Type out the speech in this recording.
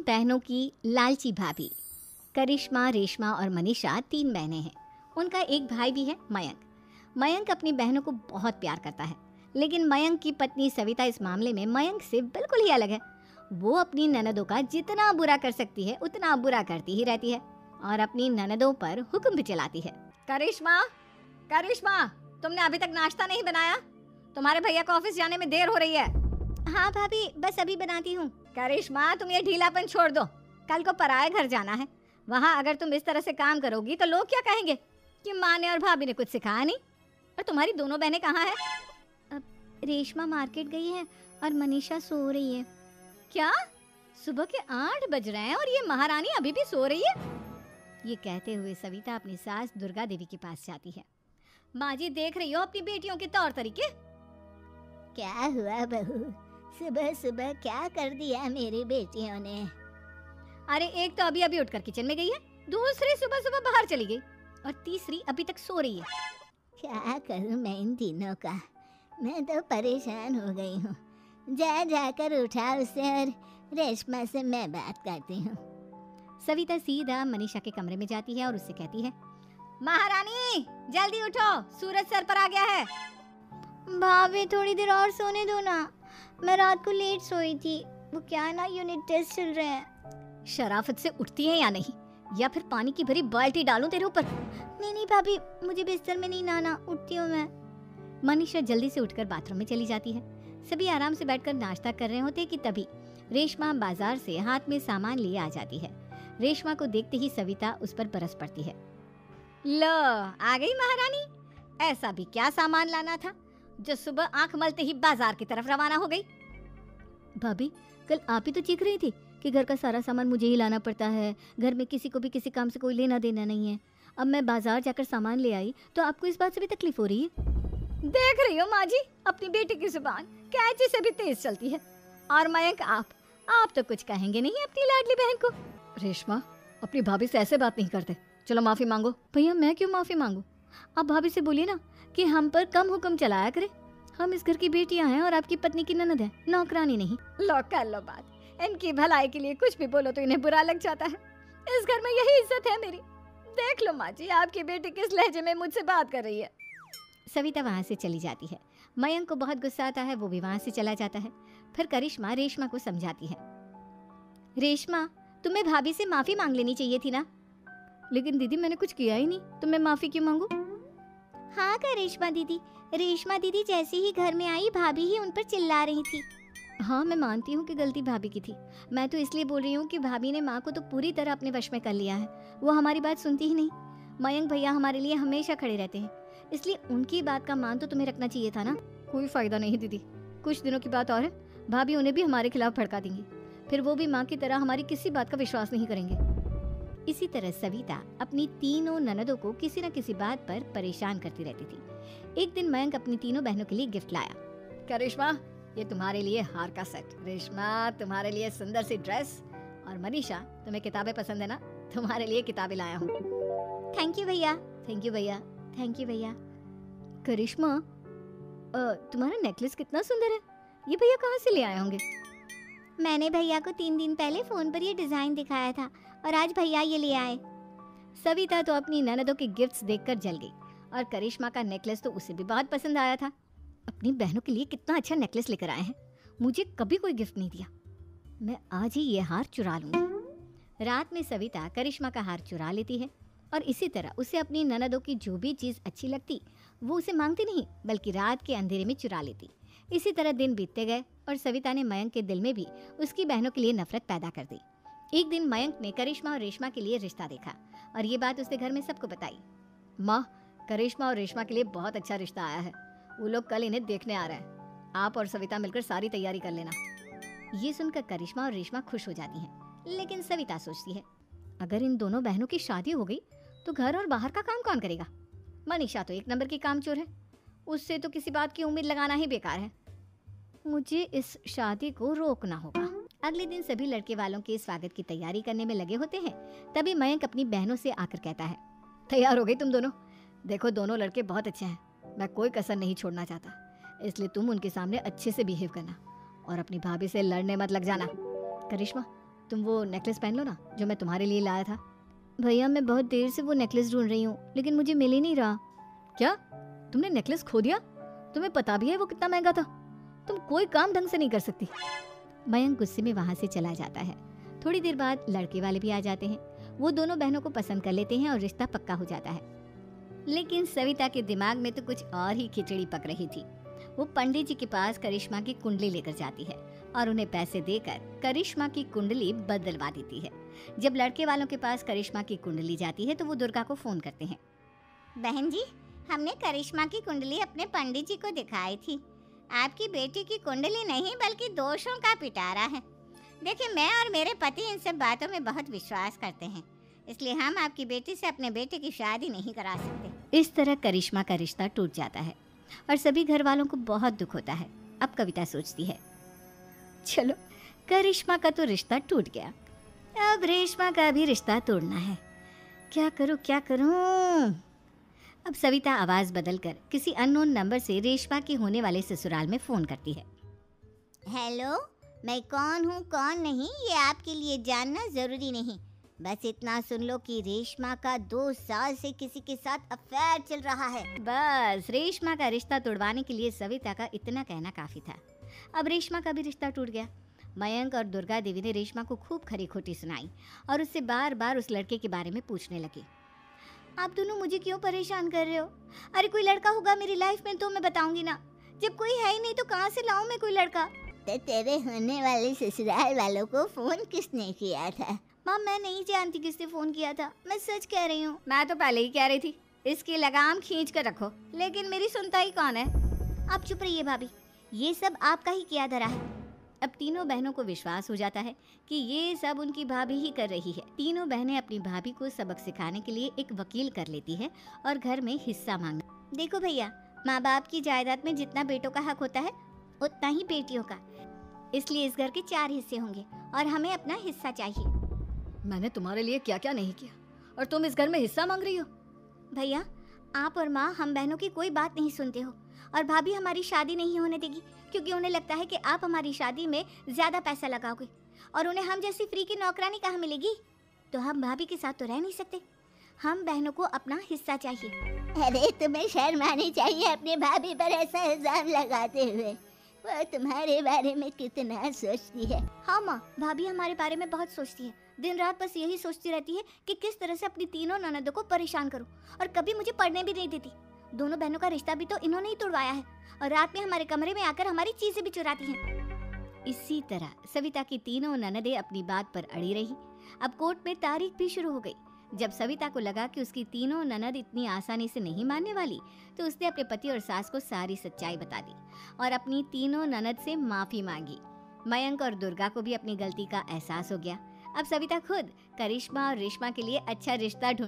बहनों की लालची भाभी। करिश्मा, रेशमा और मनीषा 3 बहनें हैं। उनका एक भाई भी है, मयंक। मयंक अपनी बहनों को बहुत प्यार करता है, लेकिन मयंक की पत्नी सविता इस मामले में मयंक से बिल्कुल ही अलग है। वो अपनी ननदों का जितना बुरा कर सकती है उतना बुरा करती ही रहती है और अपनी ननदों पर हुक्म भी चलाती है। करिश्मा, करिश्मा, तुमने अभी तक नाश्ता नहीं बनाया? तुम्हारे भैया को ऑफिस जाने में देर हो रही है। हाँ भाभी, बस अभी बनाती हूँ। करिश्मा, तुम ये ढीलापन छोड़ दो। कल को पराये घर जाना है। वहाँ अगर तुम इस तरह से काम करोगी तो लोग क्या कहेंगे कि माँ ने और भाभी ने कुछ सिखाया नहीं। और तुम्हारी दोनों बहनें कहाँ हैं? अब रेशमा मार्केट गई है और मनीषा सो रही है। क्या? सुबह के 8 बज रहे हैं और ये महारानी अभी भी सो रही है? ये कहते हुए सविता अपनी सास दुर्गा देवी के पास जाती है। माँ जी, देख रही हो अपनी बेटियों के तौर तरीके? क्या हुआ बहू, सुबह सुबह क्या कर दिया मेरी बेटियों ने? अरे एक तो अभी अभी उठकर किचन में गई है, दूसरी सुबह सुबह बाहर चली गई और तीसरी अभी तक सो रही है। क्या करूं मैं इन तीनों का, मैं तो परेशान हो गई हूँ। जाकर उठा उसे और रेशमा से मैं बात करती हूँ। सविता सीधा मनीषा के कमरे में जाती है और उससे कहती है, महारानी जल्दी उठो, सूरज सर पर आ गया है। भाभी थोड़ी देर और सोने दो ना, मैं रात को लेट सोई थी। वो क्या ना, यूनिट टेस्ट चल रहे हैं। शराफत से उठती है या नहीं, या फिर पानी की भरी बाल्टी डालूं तेरे ऊपर? नहीं भाभी, मुझे बिस्तर में नहीं नहाना, उठती हूँ मैं। मनीषा जल्दी से उठकर बाथरूम में चली जाती है। सभी आराम से बैठकर नाश्ता कर रहे होते कि तभी रेशमा बाजार से हाथ में सामान लिए आ जाती है। रेशमा को देखते ही सविता उस पर बरस पड़ती है। लो, आ गई महारानी। ऐसा भी क्या सामान लाना था जो सुबह आंख मलते ही बाजार की तरफ रवाना हो गई? भाभी, कल आप ही तो चीख रही थी कि घर का सारा सामान मुझे ही लाना पड़ता है, घर में किसी को भी किसी काम से कोई लेना देना नहीं है। अब मैं बाजार जाकर सामान ले आई तो आपको इस बात से भी तकलीफ हो रही है? देख रही हो माँ जी, अपनी बेटी की जुबान कैंची से भी तेज चलती है। और मयंक, आप तो कुछ कहेंगे नहीं अपनी लाडली बहन को। रेशमा, अपनी भाभी से ऐसे बात नहीं करते। चलो माफी मांगो। भैया, मैं क्यों माफी मांगू? आप भाभी से बोलिए ना कि हम पर कम हुक्म चलाया करे। हम इस घर की बेटियां हैं और आपकी पत्नी की ननद है, नौकरानी नहीं। लो कर लो बात। इनकी भलाई के लिए कुछ भी बोलो तो इन्हें बुरा लग जाता है। इस घर में यही इज्जत है मेरी। देख लो माँ जी, आपकी बेटी किस लहजे में मुझसे बात कर रही है। सविता वहाँ से चली जाती है। मयंक को बहुत गुस्सा आता है, वो भी वहाँ से चला जाता है। फिर करिश्मा रेशमा को समझाती है, रेशमा, तुम्हें भाभी से माफी मांग लेनी चाहिए थी ना। लेकिन दीदी, मैंने कुछ किया ही नहीं तो मैं माफी क्यों मांगू? हाँ करिश्मा दीदी, रेशमा दीदी जैसे ही घर में आई भाभी ही उन पर चिल्ला रही थी। हाँ, मैं मानती हूँ कि गलती भाभी की थी। मैं तो इसलिए बोल रही हूँ कि भाभी ने माँ को तो पूरी तरह अपने वश में कर लिया है। वो हमारी बात सुनती ही नहीं। मयंक भैया हमारे लिए हमेशा खड़े रहते हैं, इसलिए उनकी बात का मान तो तुम्हें रखना चाहिए था ना। कोई फायदा नहीं दीदी, कुछ दिनों की बात और है, भाभी उन्हें भी हमारे खिलाफ भड़का देंगी। फिर वो भी माँ की तरह हमारी किसी बात का विश्वास नहीं करेंगे। इसी तरह सविता अपनी तीनों ननदों को किसी न किसी बात पर परेशान करती रहती थी। एक दिन मयंक अपनी तीनों बहनों के लिए गिफ्ट लाया। करिश्मा, ये तुम्हारे लिए हार का सेट। रेशमा, तुम्हारे लिए सुंदर सी ड्रेस। और मनीषा, तुम्हें किताबें पसंद है ना, तुम्हारे लिए किताबें लाया हूँ। थैंक यू भैया। थैंक यू भैया। थैंक यू भैया। करिश्मा, तुम्हारा नेकलेस कितना सुंदर है, ये भैया कहाँ से ले आए होंगे? मैंने भैया को 3 दिन पहले फोन पर ये डिजाइन दिखाया था और आज भैया ये ले आए। सविता तो अपनी ननदों के गिफ्ट्स देखकर जल गई और करिश्मा का नेकलेस तो उसे भी बहुत पसंद आया था। अपनी बहनों के लिए कितना अच्छा नेकलेस लेकर आए हैं, मुझे कभी कोई गिफ्ट नहीं दिया। मैं आज ही ये हार चुरा लूंगी। रात में सविता करिश्मा का हार चुरा लेती है और इसी तरह उसे अपनी ननदों की जो भी चीज़ अच्छी लगती वो उसे मांगती नहीं, बल्कि रात के अंधेरे में चुरा लेती। इसी तरह दिन बीतते गए और सविता ने मयंक के दिल में भी उसकी बहनों के लिए नफरत पैदा कर दी। एक दिन मयंक ने करिश्मा और रेशमा के लिए रिश्ता देखा और ये बात उसने घर में सबको बताई। माँ, करिश्मा और रेशमा के लिए बहुत अच्छा रिश्ता आया है, वो लोग कल इन्हें देखने आ रहे हैं। आप और सविता मिलकर सारी तैयारी कर लेना। ये सुनकर करिश्मा और रेशमा खुश हो जाती हैं, लेकिन सविता सोचती है, अगर इन दोनों बहनों की शादी हो गई तो घर और बाहर का काम कौन करेगा? मनीषा तो 1 नंबर की कामचोर है, उससे तो किसी बात की उम्मीद लगाना ही बेकार है। मुझे इस शादी को रोकना होगा। अगले दिन सभी लड़के वालों के स्वागत की तैयारी करने में लगे होते हैं। तभी मयंक अपनी बहनों से आकर कहता है, तैयार हो गई तुम दोनों? देखो, दोनों लड़के बहुत अच्छे हैं, मैं कोई कसर नहीं छोड़ना चाहता, इसलिए तुम उनके सामने अच्छे से बिहेव करना और अपनी भाभी से लड़ने मत लग जाना। करिश्मा, तुम वो नेकलेस पहन लो ना जो मैं तुम्हारे लिए लाया था। भैया मैं बहुत देर से वो नेकलेस ढूंढ रही हूँ लेकिन मुझे मिल ही नहीं रहा। क्या तुमने नेकलेस खो दिया? तुम्हें पता भी है वो कितना महंगा था? तुम कोई काम ढंग से नहीं कर सकती। मयंक गुस्से में वहां से चला जाता है। थोड़ी देर बाद लड़के वाले भी आ जाते हैं। वो दोनों बहनों को पसंद कर लेते हैं और रिश्ता पक्का हो जाता है। लेकिन सविता के दिमाग में तो कुछ और ही खिचड़ी पक रही थी। वो पंडित जी के पास करिश्मा की कुंडली लेकर जाती है और उन्हें पैसे देकर करिश्मा की कुंडली बदलवा देती है। जब लड़के वालों के पास करिश्मा की कुंडली जाती है तो वो दुर्गा को फोन करते हैं। बहन जी, हमने करिश्मा की कुंडली अपने पंडित जी को दिखाई थी। आपकी बेटी की कुंडली नहीं बल्कि दोषों का पिटारा है। देखिए, मैं और मेरे पति इन सब बातों में बहुत विश्वास करते हैं, इसलिए हम आपकी बेटी से अपने बेटे की शादी नहीं करा सकते। इस तरह करिश्मा का रिश्ता टूट जाता है और सभी घर वालों को बहुत दुख होता है। अब कविता सोचती है, चलो करिश्मा का तो रिश्ता टूट गया, अब रेशमा का भी रिश्ता तोड़ना है। क्या करूं क्या करूं? अब सविता आवाज बदलकर किसी अननोन नंबर से रेशमा के होने वाले ससुराल में फोन करती है। हेलो, मैं कौन हूँ कौन नहीं ये आपके लिए जानना जरूरी नहीं। बस इतना सुन लो कि रेशमा का 2 साल से किसी के साथ अफेयर चल रहा है। बस रेशमा का रिश्ता तोड़वाने के लिए सविता का इतना कहना काफी था। अब रेशमा का भी रिश्ता टूट गया। मयंक और दुर्गा देवी ने रेशमा को खूब खरी खोटी सुनाई और उससे बार बार उस लड़के के बारे में पूछने लगे। आप दोनों मुझे क्यों परेशान कर रहे हो? अरे कोई लड़का होगा मेरी लाइफ में तो मैं बताऊंगी ना। जब कोई है ही नहीं तो कहाँ से लाऊं मैं कोई लड़का? तो तेरे होने वाले ससुराल वालों को फोन किसने किया था? माँ मैं नहीं जानती किसने फोन किया था, मैं सच कह रही हूँ। मैं तो पहले ही कह रही थी इसकी लगाम खींच कर रखो, लेकिन मेरी सुनता ही कौन है। आप चुप रहिए भाभी, ये सब आपका ही किया धरा है। अब तीनों बहनों को विश्वास हो जाता है कि ये सब उनकी भाभी ही कर रही है। तीनों बहनें अपनी भाभी को सबक सिखाने के लिए एक वकील कर लेती है और घर में हिस्सा मांगना। देखो भैया, माँ बाप की जायदाद में जितना बेटों का हक होता है उतना ही बेटियों का, इसलिए इस घर के 4 हिस्से होंगे और हमें अपना हिस्सा चाहिए। मैंने तुम्हारे लिए क्या क्या नहीं किया और तुम इस घर में हिस्सा मांग रही हो? भैया, आप और माँ हम बहनों की कोई बात नहीं सुनते हो और भाभी हमारी शादी नहीं होने देगी क्योंकि उन्हें लगता है कि आप हमारी शादी में ज्यादा पैसा लगाओगे और उन्हें हम जैसी फ्री की नौकरानी कहाँ मिलेगी। तो हम भाभी के साथ तो रह नहीं सकते, हम बहनों को अपना हिस्सा चाहिए। अरे तुम्हें शर्म आनी चाहिए अपनी भाभी पर ऐसा इल्जाम लगाते हुए। वो तुम्हारे बारे में कितना सोचती है। हाँ माँ, भाभी हमारे बारे में बहुत सोचती है। दिन रात बस यही सोचती रहती है कि किस तरह से अपनी तीनों ननदों को परेशान करूं और कभी मुझे पढ़ने भी नहीं देती। दोनों बहनों का रिश्ता भी तो इन्होंने ही तोड़वाया है और रात में हमारे कमरे में आकर हमारी चीजें भी चुराती हैं। इसी तरह सविता की तीनों ननदें अपनी बात पर अड़ी रही। अब कोर्ट में तारीख भी शुरू हो गई। जब सविता को लगा कि उसकी तीनों ननद इतनी आसानी से नहीं मानने वाली तो उसने अपने पति और सास को सारी सच्चाई बता दी और अपनी तीनों ननद से माफी मांगी। मयंक और दुर्गा को भी अपनी गलती का एहसास हो गया। अब सविता खुद करिश्मा और रेशमा के लिए अच्छा रिश्ता ढूंढ